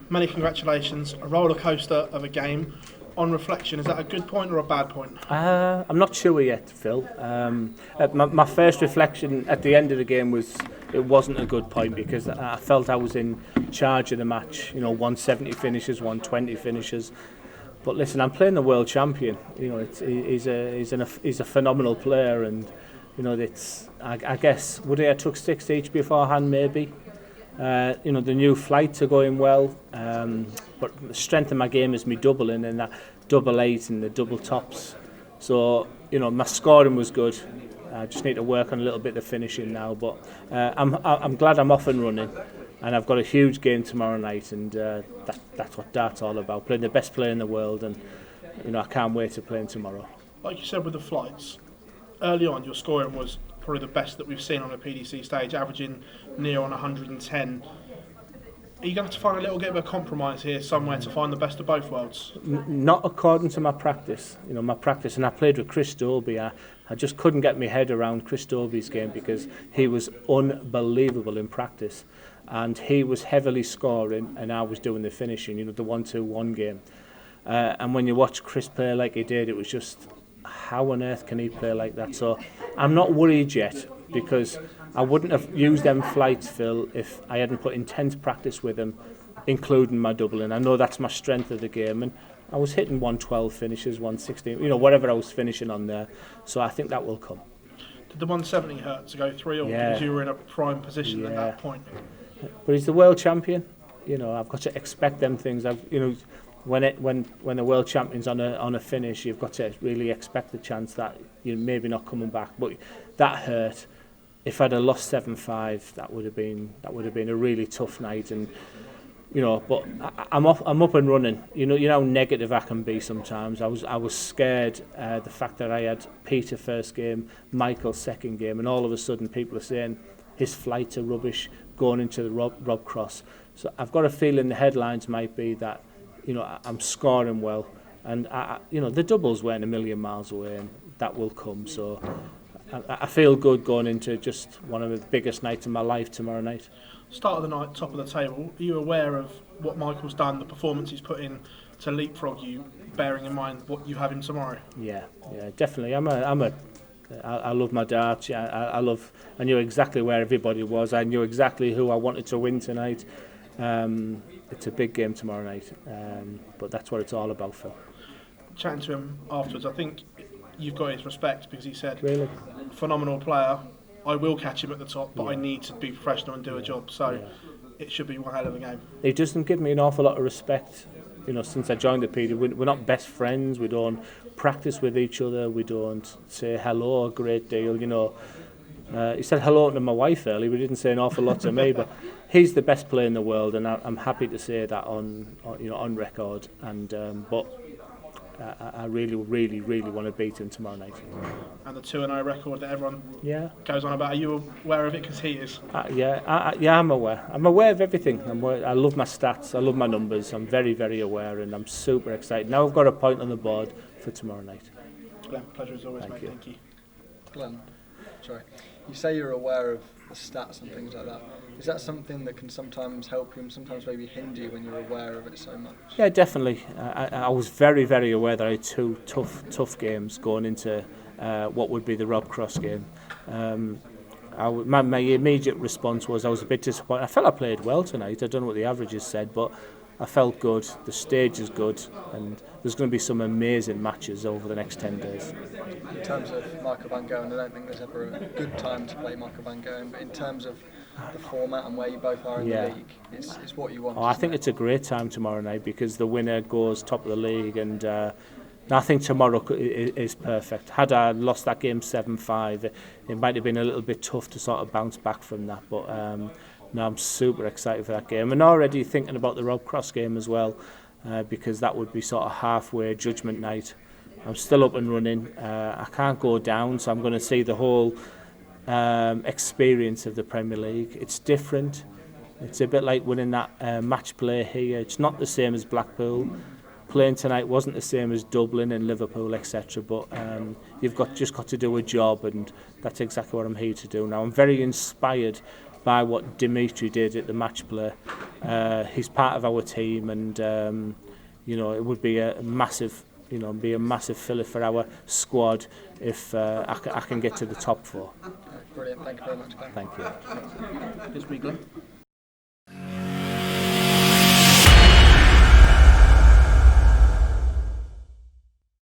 Many congratulations. A roller coaster of a game. On reflection, is that a good point or a bad point? I'm not sure yet, Phil. My first reflection at the end of the game was it wasn't a good point because I felt I was in charge of the match. 170 finishes, 120 finishes. But listen, I'm playing the world champion. He's a phenomenal player, and I guess would I took 6 each beforehand maybe. The new flights are going well, but the strength of my game is me doubling and that double eight and the double tops. So my scoring was good. I just need to work on a little bit of finishing now. But I'm glad I'm off and running, and I've got a huge game tomorrow night, and that's what dart's all about. Playing the best player in the world, and I can't wait to play tomorrow. Like you said with the flights, early on your scoring was probably the best that we've seen on a PDC stage, averaging near on 110. Are you going to have to find a little bit of a compromise here somewhere to find the best of both worlds? Not according to my practice. My practice, and I played with Chris Dobie. I just couldn't get my head around Chris Dobie's game because he was unbelievable in practice, and he was heavily scoring, and I was doing the finishing. The 1-2-1 game. And when you watch Chris play like he did, it was just, how on earth can he play like that? So I'm not worried yet, because I wouldn't have used them flights, Phil, if I hadn't put intense practice with them, including my doubling. I know that's my strength of the game, and I was hitting 112 finishes, 116, whatever I was finishing on there. So I think that will come. Did the 170 hurt to go through, or because you were in a prime position at that point? But he's the world champion. I've got to expect them things. When the world champion's on a finish, you've got to really expect the chance that you're maybe not coming back. But that hurt. If I'd have lost 7-5, that would have been a really tough night. And but I'm up and running. You know how negative I can be sometimes. I was scared the fact that I had Peter first game, Michael second game, and all of a sudden people are saying his flights are rubbish going into the Rob Cross. So I've got a feeling the headlines might be that I'm scoring well, and the doubles weren't a million miles away, and that will come. So I feel good going into just one of the biggest nights of my life tomorrow night. Start of the night, top of the table. Are you aware of what Michael's done, the performance he's put in to leapfrog you, bearing in mind what you have him tomorrow? Yeah, definitely. I love my darts. I knew exactly where everybody was. I knew exactly who I wanted to win tonight. It's a big game tomorrow night, but that's what it's all about, Phil. Chatting to him afterwards, I think you've got his respect, because he said, really? Phenomenal player, I will catch him at the top, but I need to be professional and do a job, so it should be one hell of a game. He doesn't give me an awful lot of respect. Since I joined the PD, we're not best friends, we don't practice with each other, we don't say hello a great deal, He said hello to my wife earlier, but he didn't say an awful lot to me, but he's the best player in the world, and I'm happy to say that on record, and but I really want to beat him tomorrow night. And the 2-0 record that everyone goes on about, are you aware of it? Because he is. I'm aware. I'm aware of everything. I love my stats, I love my numbers, I'm very, very aware, and I'm super excited. Now I've got a point on the board for tomorrow night. Glenn, pleasure as always, mate. Thank you. Glenn, sorry. You say you're aware of the stats and things like that. Is that something that can sometimes help you and sometimes maybe hinder you when you're aware of it so much? Yeah, definitely. I was very, very aware that I had two tough games going into what would be the Rob Cross game. My immediate response was I was a bit disappointed. I felt I played well tonight. I don't know what the averages said, but I felt good. The stage is good, and there's going to be some amazing matches over the next 10 days. In terms of Michael van Gerwen, I don't think there's ever a good time to play Michael van Gerwen, but in terms of the format and where you both are in the league, it's what you want. I think it's a great time tomorrow night because the winner goes top of the league, and I think tomorrow is perfect. Had I lost that game 7-5, it might have been a little bit tough to sort of bounce back from that, but no, I'm super excited for that game, and already thinking about the Rob Cross game as well, because that would be sort of halfway judgment night. I'm still up and running. I can't go down, so I'm going to see the whole experience of the Premier League. It's different. It's a bit like winning that match play here. It's not the same as Blackpool. Playing tonight wasn't the same as Dublin and Liverpool, etc. But you've just got to do a job, and that's exactly what I'm here to do now. I'm very inspired by what Dimitri did at the match play. He's part of our team, and it would be a massive, filler for our squad if I can get to the top 4. Brilliant, thank you very much, Glenn. Thank you. Good to be Glenn.